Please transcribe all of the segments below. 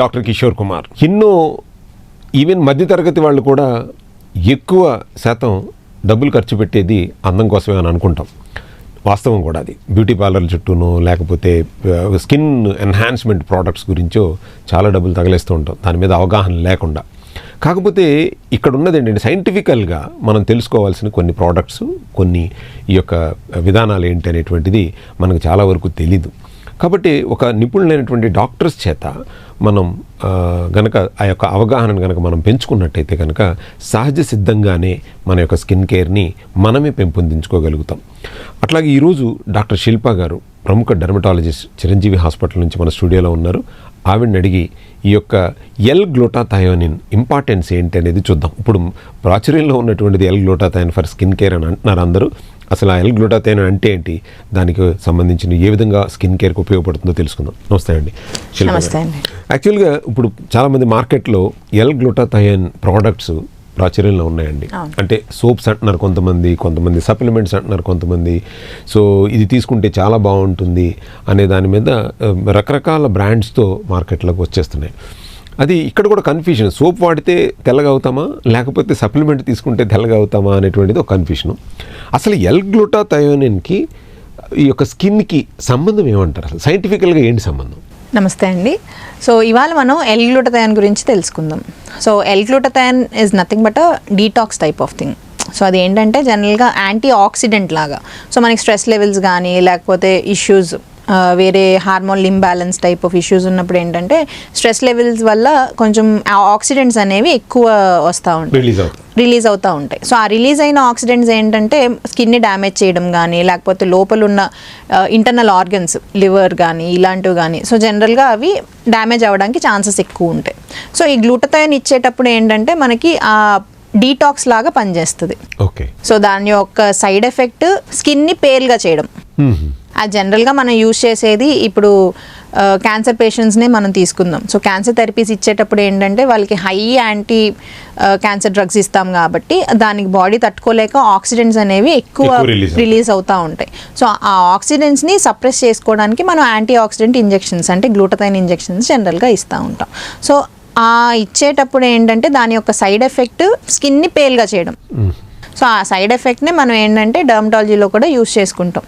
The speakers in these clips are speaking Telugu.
డాక్టర్ కిషోర్ కుమార్. ఎన్నో ఈవెన్ మధ్యతరగతి వాళ్ళు కూడా ఎక్కువ శాతం డబ్బులు ఖర్చు పెట్టేది అందం కోసమే అని అనుకుంటాం. వాస్తవం కూడా అది. బ్యూటీ పార్లర్ల చుట్టూనో లేకపోతే స్కిన్ ఎన్హాన్స్మెంట్ ప్రోడక్ట్స్ గురించో చాలా డబ్బులు తగలేస్తూ ఉంటాం దాని మీద అవగాహన లేకుండా. కాకపోతే ఇక్కడ ఉన్నది ఏంటంటే సైంటిఫికల్గా మనం తెలుసుకోవాల్సిన కొన్ని ప్రోడక్ట్స్, కొన్ని ఈ యొక్క విధానాలు ఏంటి అనేటువంటిది మనకు చాలా వరకు తెలీదు. కాబట్టి ఒక నిపుణులైనటువంటి డాక్టర్స్ చేత మనం గనక ఆ యొక్క అవగాహనను కనుక మనం పెంచుకున్నట్టయితే కనుక సహజ సిద్ధంగానే మన యొక్క స్కిన్ కేర్ని మనమే పెంపొందించుకోగలుగుతాం. అట్లాగే ఈరోజు డాక్టర్ శిల్ప గారు ప్రముఖ డెర్మటాలజిస్ట్ చిరంజీవి హాస్పిటల్ నుంచి మన స్టూడియోలో ఉన్నారు. ఆవిడని అడిగి ఈ యొక్క L-గ్లూటాథయోనిన్ ఇంపార్టెన్స్ ఏంటి అనేది చూద్దాం. ఇప్పుడు ప్రాచుర్యంలో ఉన్నటువంటిది L-గ్లూటాథయోనిన్ ఫర్ స్కిన్ కేర్ అని అంటున్నారు అందరూ. అసలు ఆ L-గ్లూటాథయోనిన్ అంటే ఏంటి, దానికి సంబంధించిన ఏ విధంగా స్కిన్ కేర్కి ఉపయోగపడుతుందో తెలుసుకుందాం. నమస్తే అండి. యాక్చువల్గా ఇప్పుడు చాలామంది మార్కెట్లో L-గ్లూటాథయోనిన్ ప్రోడక్ట్స్ ప్రాచుర్యంలో ఉన్నాయండి. అంటే సోప్స్ అంటున్నారు కొంతమంది సప్లిమెంట్స్ అంటున్నారు కొంతమంది. సో ఇది తీసుకుంటే చాలా బాగుంటుంది అనే దాని మీద రకరకాల బ్రాండ్స్తో మార్కెట్లోకి వచ్చేస్తున్నాయి. అది ఇక్కడ కూడా కన్ఫ్యూషన్. సోప్ వాడితే తెల్లగా అవుతామా లేకపోతే సప్లిమెంట్ తీసుకుంటే తెల్లగా అవుతామా అనేటువంటిది ఒక కన్ఫ్యూషను. అసలు L-గ్లూటాథయోనిన్కి ఈ యొక్క స్కిన్కి సంబంధం ఏమంటారు? అసలు సైంటిఫికల్గా ఏంటి సంబంధం? నమస్తే అండి. సో ఇవాళ మనం L-గ్లూటాథయోన్ గురించి తెలుసుకుందాం. So L glutathione is nothing but a detox type of thing. So అది ఏంటంటే జనరల్గా యాంటీ ఆక్సిడెంట్ లాగా. సో మనకి స్ట్రెస్ లెవెల్స్ కానీ లేకపోతే ఇష్యూస్, వేరే hormone imbalance type of issues ఉన్నప్పుడు ఏంటంటే స్ట్రెస్ లెవెల్స్ వల్ల కొంచెం ఆక్సిడెంట్స్ అనేవి ఎక్కువ వస్తూ ఉంటాయి, రిలీజ్ అవుతూ ఉంటాయి. సో ఆ రిలీజ్ అయిన ఆక్సిడెంట్స్ ఏంటంటే స్కిన్ని డ్యామేజ్ చేయడం కానీ లేకపోతే లోపల ఉన్న ఇంటర్నల్ ఆర్గన్స్, లివర్ కానీ ఇలాంటివి కానీ సో జనరల్గా అవి డ్యామేజ్ అవ్వడానికి ఛాన్సెస్ ఎక్కువ ఉంటాయి. సో ఈ గ్లూటాథయోన్ ఇచ్చేటప్పుడు ఏంటంటే మనకి ఆ డీటాక్స్ లాగా పనిచేస్తుంది. ఓకే. సో దాని యొక్క సైడ్ ఎఫెక్ట్ స్కిన్ని పేల్గా చేయడం. అది జనరల్గా మనం యూజ్ చేసేది ఇప్పుడు క్యాన్సర్ పేషెంట్స్నే మనం తీసుకుందాం. సో క్యాన్సర్ థెరపీస్ ఇచ్చేటప్పుడు ఏంటంటే వాళ్ళకి హై యాంటీ క్యాన్సర్ డ్రగ్స్ ఇస్తాం కాబట్టి దానికి బాడీ తట్టుకోలేక ఆక్సిడెంట్స్ అనేవి ఎక్కువ రిలీజ్ అవుతూ ఉంటాయి. సో ఆ ఆక్సిడెంట్స్ని సప్రెస్ చేసుకోవడానికి మనం యాంటీ ఆక్సిడెంట్ ఇంజెక్షన్స్ అంటే గ్లూటాథయోన్ ఇంజెక్షన్స్ జనరల్గా ఇస్తూ ఉంటాం. సో ఆ ఇచ్చేటప్పుడు ఏంటంటే దాని యొక్క సైడ్ ఎఫెక్ట్ స్కిన్ని పేల్గా చేయడం. సో ఆ సైడ్ ఎఫెక్ట్ని మనం ఏంటంటే డర్మటాలజీలో కూడా యూజ్ చేసుకుంటాం.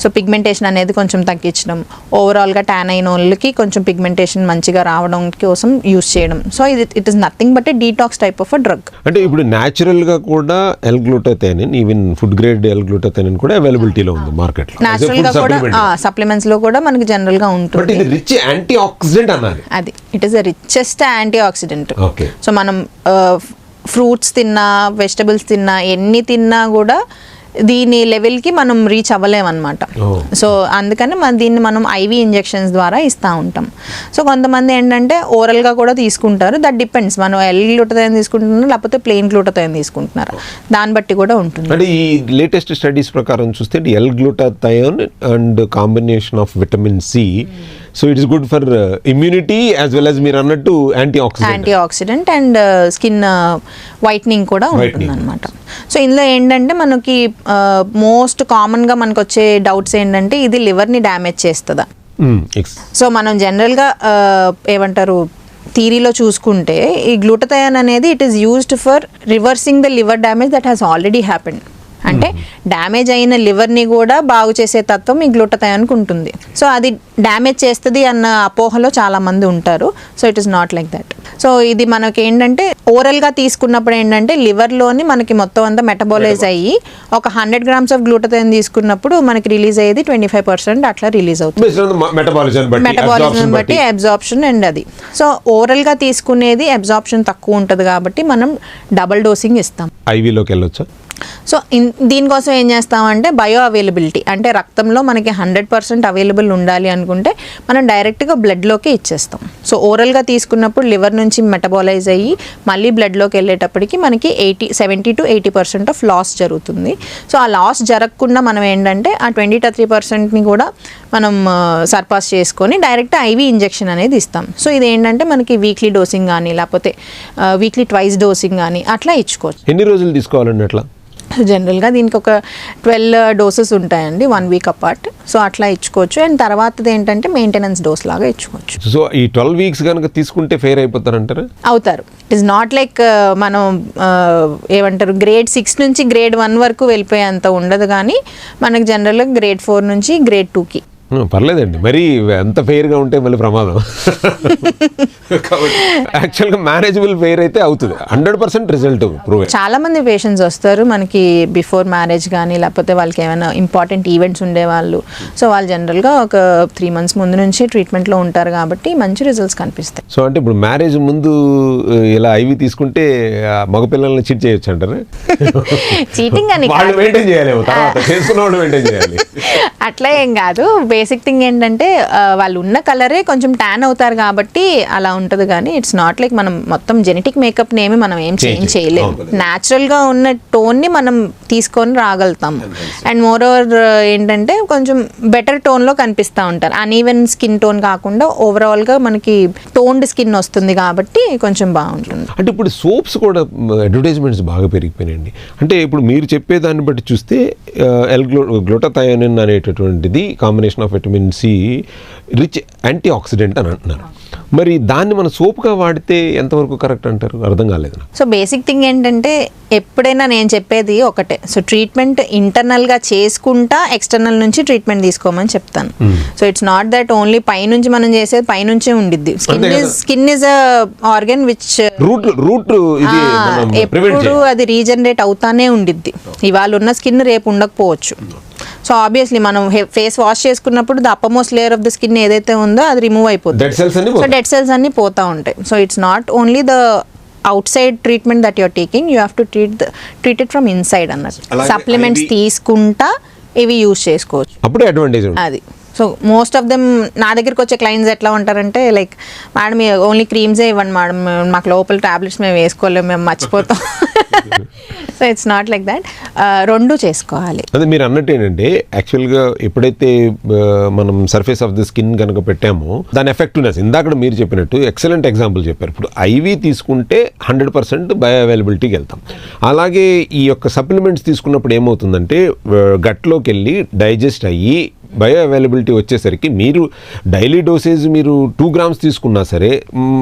సో పిగ్మెంటేషన్ అనేది కొంచెం తగ్గించడం, ఓవరాల్గా ట్యాన్ అయిన వాళ్ళకి కొంచెం పిగ్మెంటేషన్ మంచిగా రావడం కోసం యూజ్ చేయడం. So it is nothing but A detox type of a drug. అంటే ఇప్పుడు న్యాచురల్గా కూడా L-గ్లూటాథయోనిన్, ఈవెన్ ఫుడ్ గ్రేడ్ L-గ్లూటాథయోనిన్ కూడా అవైలబిలిటీలో ఉంది మార్కెట్లో. న్యాచురల్గా కూడా సప్లిమెంట్స్లో కూడా మనకి జనరల్గా ఉంటుంది. రిచ్ యాంటీ ఆక్సిడెంట్ అన్నది అది it is the richest anti oxidant. Okay. So మనం ఫ్రూట్స్ తిన్నా, వెజిటబుల్స్ తిన్నా, ఎన్ని తిన్నా కూడా దీని లెవెల్కి మనం రీచ్ అవ్వలేమన్నమాట. సో అందుకని దీన్ని మనం IV ఇంజెక్షన్స్ ద్వారా ఇస్తూ ఉంటాం. సో కొంతమంది ఏంటంటే ఓరల్గా కూడా తీసుకుంటారు. దట్ డిపెండ్స్, మనం L-గ్లూటాథయోన్ తీసుకుంటున్నారా లేకపోతే ప్లెయిన్ గ్లూటాథయోన్ తీసుకుంటున్నారా దాన్ని బట్టి కూడా ఉంటుంది. అంటే ఈ లేటెస్ట్ స్టడీస్ ప్రకారం చూస్తే L glutathione and combination of vitamin C, so it is good for immunity as well as మీరు అన్నట్టు antioxidant and skin whitening కూడా ఉంటుంది అనమాట. సో ఇందులో ఏంటంటే మనకి మోస్ట్ కామన్గా మనకు వచ్చే డౌట్స్ ఏంటంటే ఇది లివర్ని డ్యామేజ్ చేస్తుందా. సో మనం జనరల్గా ఏమంటారు థీరీలో చూసుకుంటే ఈ గ్లూటాథయోన్ అనేది it is used for reversing the liver damage that has already happened. అంటే డ్యామేజ్ అయిన లివర్ని కూడా బాగు చేసే తత్వం ఈ గ్లూటాథయోన్కి ఉంటుంది. సో అది డ్యామేజ్ చేస్తుంది అన్న అపోహలో చాలామంది ఉంటారు. So it is not like that. So ఇది మనకి ఏంటంటే ఓరల్గా తీసుకున్నప్పుడు ఏంటంటే లివర్లోని మనకి మొత్తం అంతా మెటబాలైజ్ అయ్యి ఒక 100 grams ఆఫ్ గ్లూటాథయోన్ తీసుకున్నప్పుడు మనకి రిలీజ్ అయ్యేది 25% అట్లా రిలీజ్ అవుతుంది మెటబాలిజం బట్టి అబ్జార్ప్షన్. అండ్ అది సో ఓరల్గా తీసుకునేది అబ్జార్ప్షన్ తక్కువ ఉంటుంది కాబట్టి మనం డబుల్ డోసింగ్ ఇస్తాం. ఐవీలోకి వెళ్ళొచ్చా? సో దీనికోసం ఏం చేస్తామంటే బయో అవైలబిలిటీ అంటే రక్తంలో మనకి 100% అవైలబుల్ ఉండాలి అనుకుంటే మనం డైరెక్ట్గా బ్లడ్లోకి ఇచ్చేస్తాం. సో ఓరల్గా తీసుకున్నప్పుడు లివర్ నుంచి మెటబాలైజ్ అయ్యి మళ్ళీ బ్లడ్లోకి వెళ్ళేటప్పటికి మనకి 70 to 80% ఆఫ్ లాస్ జరుగుతుంది. సో ఆ లాస్ జరగకుండా మనం ఏంటంటే ఆ 23%ని కూడా మనం సర్పాస్ చేసుకొని డైరెక్ట్ IV ఇంజెక్షన్ అనేది ఇస్తాం. సో ఇది ఏంటంటే మనకి వీక్లీ డోసింగ్ కానీ లేకపోతే వీక్లీ ట్వైస్ డోసింగ్ కానీ అట్లా ఇచ్చుకోవచ్చు. ఎన్ని రోజులు తీసుకోవాలండి అట్లా? జనరల్గా దీనికి ఒక 12 డోసెస్ ఉంటాయండి 1 వీక్ అపార్ట్. సో అట్లా ఇచ్చుకోవచ్చు. అండ్ తర్వాతది ఏంటంటే మెయింటెనెన్స్ డోస్ లాగా ఇచ్చుకోవచ్చు. సో ఈ 12 వీక్స్ కనుక తీసుకుంటే ఫెయిర్ అయిపోతారంటారా? అవుతారు. ఇట్ ఈస్ నాట్ లైక్ మనం ఏమంటారు గ్రేడ్ 6 నుంచి గ్రేడ్ 1 వరకు వెళ్ళిపోయేంత ఉండదు, కానీ మనకు జనరల్గా గ్రేడ్ 4 నుంచి గ్రేడ్ 2కి. పర్లేదండి, మరి ఎంత ఫెయిర్గా ఉంటే మళ్ళీ ప్రమాదం. యాక్చువల్గా మేనేజబుల్ ఫెయిర్ అయితే అవుతుంది, 100% రిజల్ట్ ప్రూవ్. చాలా మంది పేషెంట్స్ వస్తారు మనకి బిఫోర్ మ్యారేజ్ కానీ, లేకపోతే వాళ్ళకి ఏమైనా ఇంపార్టెంట్ ఈవెంట్స్ ఉండేవాళ్ళు. సో వాళ్ళు జనరల్గా ఒక 3 months ముందు నుంచి ట్రీట్మెంట్లో ఉంటారు కాబట్టి మంచి రిజల్ట్స్ కనిపిస్తాయి. సో అంటే ఇప్పుడు మ్యారేజ్ ముందు ఇలా ఐవి తీసుకుంటే మగపిల్లల్ని చీట్ చేయొచ్చు అంటారు? చీటింగ్ అని వాళ్ళు మెయింటైన్ చేయాలి, తర్వాత చేసుకున్న వాళ్ళు మెయింటైన్ చేయాలి. అట్లా ఏం కాదు. బేసిక్ థింగ్ ఏంటంటే వాళ్ళు ఉన్న కలరే కొంచెం ట్యాన్ అవుతారు కాబట్టి అలా ఉంటుంది, కానీ ఇట్స్ నాట్ లైక్ మనం మొత్తం జెనెటిక్ మేకప్ ఏమి మనం ఏం చేంజ్ చేయలేము. న్యాచురల్గా ఉన్న టోన్ని మనం తీసుకొని రాగలుగుతాము. అండ్ మోర్ ఓవర్ ఏంటంటే కొంచెం బెటర్ టోన్లో కనిపిస్తూ ఉంటారు. అన్ఈవెన్ స్కిన్ టోన్ కాకుండా ఓవరాల్గా మనకి టోన్డ్ స్కిన్ వస్తుంది కాబట్టి కొంచెం బాగుంటుంది. అంటే ఇప్పుడు సోప్స్ కూడా అడ్వర్టైజ్మెంట్స్ బాగా పెరిగిపోయినాయండి. అంటే ఇప్పుడు మీరు చెప్పేదాన్ని బట్టి చూస్తే గ్లూటాథయోనిన్ అనేటటువంటిది combination of vitamin C rich antioxidant అని అంటున్నారు. మరి దాన్ని మనం సోప్గా వాడితే ఎంతవరకు కరెక్ట్ అంటారు? అర్థం కాలేదు. సో బేసిక్ థింగ్ ఏంటంటే ఎప్పుడైనా నేను చెప్పేది ఒకటే, సో ట్రీట్మెంట్ ఇంటర్నల్గా చేసుకుంటా ఎక్స్టర్నల్ నుంచి ట్రీట్మెంట్ తీసుకోమని చెప్తాను. So it's not that only పైనుంచి మనం చేసేది పైనుంచే ఉండిద్ది. Skin is a organ which ఎప్పుడు అది రీజనరేట్ అవుతానే ఉండిద్ది. ఇవాళ ఉన్న స్కిన్ రేపు ఉండకపోవచ్చు. సో ఆబ్వియస్లీ మనం ఫేస్ వాష్ చేసుకున్నప్పుడు the uppermost layer of the skin ఏదైతే ఉందో అది రిమూవ్ అయిపోతుంది. సో డెడ్ సెల్స్ అన్ని పోతా ఉంటాయి. So it's not only the outside treatment that you're taking, you have to treat it from inside అన్నట్టు. సప్లిమెంట్స్ తీసుకుంటా ఇవి యూజ్ చేసుకోవచ్చు, అప్పుడే అడ్వాంటేజ్ అది. సో మోస్ట్ ఆఫ్ దెమ్ నా దగ్గరికి వచ్చే క్లయింట్స్ ఎట్లా ఉంటారంటే లైక్ మేడం ఓన్లీ క్రీమ్సే ఇవ్వండి మేడం, మాకు లోపల టాబ్లెట్స్ మేము వేసుకోలేము, మేము మర్చిపోతాం. So it's not like that, రెండు చేసుకోవాలి. అదే మీరు అన్నట్టు ఏంటంటే యాక్చువల్గా ఎప్పుడైతే మనం సర్ఫేస్ ఆఫ్ ది స్కిన్ కనుక పెట్టామో దాని ఎఫెక్టివ్నెస్ ఇందాక మీరు చెప్పినట్టు ఎక్సలెంట్ ఎగ్జాంపుల్ చెప్పారు. ఇప్పుడు ఐవి తీసుకుంటే 100% బయో అవైలబిలిటీకి వెళ్తాం. అలాగే ఈ యొక్క సప్లిమెంట్స్ తీసుకున్నప్పుడు ఏమవుతుందంటే గట్లోకి వెళ్ళి డైజెస్ట్ అయ్యి బయో అవైలబిలిటీ వచ్చేసరికి మీరు డైలీ డోసేజ్ మీరు 2 grams తీసుకున్నా సరే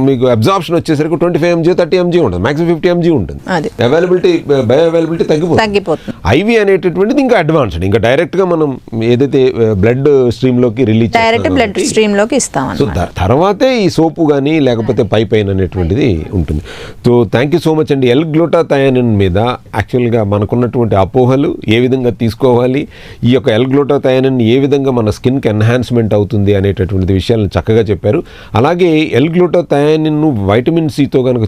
మీకు అబ్జార్ప్షన్ వచ్చేసరికి 25 mg 30 mg ఉంటుంది, మ్యాక్సిమం 50 mg ఉంటుంది. అవైలబిలిటీ బయో అవైలబిలిటీ తగ్గిపోతుంది. ఐవి అనేటటువంటిది ఇంకా అడ్వాన్స్డ్, ఇంకా డైరెక్ట్గా మనం ఏదైతే బ్లడ్ స్ట్రీమ్లోకి రిలీజ్ బ్లడ్ స్ట్రీమ్లోకి ఇస్తాం. సో తర్వాతే ఈ సోపు కానీ లేకపోతే పైపైన్ అనేటువంటిది ఉంటుంది. So thank you so much అండి. L-గ్లూటాథయోనిన్ మీద యాక్చువల్గా మనకున్నటువంటి అపోహలు ఏ విధంగా తీసుకోవాలి, ఈ యొక్క L-గ్లూటాథయోనిన్ ఏ విధంగా మన స్కిన్కి ఎన్హాన్స్మెంట్ అవుతుంది అనేటటువంటి విషయాలను చక్కగా చెప్పారు. అలాగే L-గ్లూటాథయోనిన్ వైటమిన్ సితో కనుక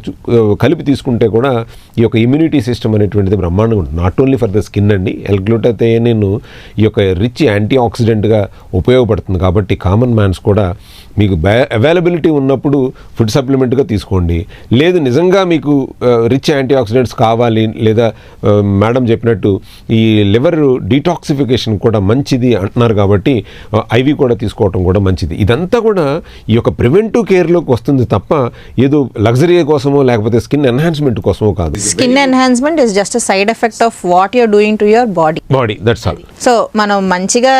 కలిపి తీసుకుంటే కూడా ఈ యొక్క ఇమ్యూనిటీ సిస్టమ్ అనేటువంటిది బ్రహ్మాండంగా ఉంటుంది. Not only for the skin అండి, L-గ్లూటాథయోనిన్ ఈ యొక్క రిచ్ యాంటీ ఆక్సిడెంట్గా ఉపయోగపడుతుంది. కాబట్టి కామన్ మ్యాన్స్ కూడా మీకు అవైలబిలిటీ ఉన్నప్పుడు ఫుడ్ సప్లిమెంట్గా తీసుకోండి. లేదు నిజంగా మీకు రిచ్ యాంటీ ఆక్సిడెంట్స్ కావాలి, లేదా మేడం చెప్పినట్టు ఈ లివర్ డీటాక్సిఫికేషన్ కూడా మంచిది అంటున్నారు కాబట్టి ఐవి కూడా తీసుకోవటం కూడా మంచిది. ఇదంతా కూడా ఈ యొక్క ప్రివెంటివ్ కేర్లోకి వస్తుంది తప్ప ఏదో లగ్జరీ కోసమో లేకపోతే స్కిన్ ఎన్హాన్స్మెంట్ కోసమో కాదు. Skin enhancement is just a side effect of what you're doing to your body, that's all. So మనం మంచిగా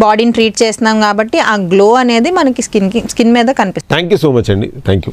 బాడీని ట్రీట్ చేస్తున్నాం కాబట్టి ఆ గ్లో అనేది మనకి స్కిన్ మీద కనిపిస్తుంది. థ్యాంక్ యూ సో మచ్ అండి, థ్యాంక్ యూ.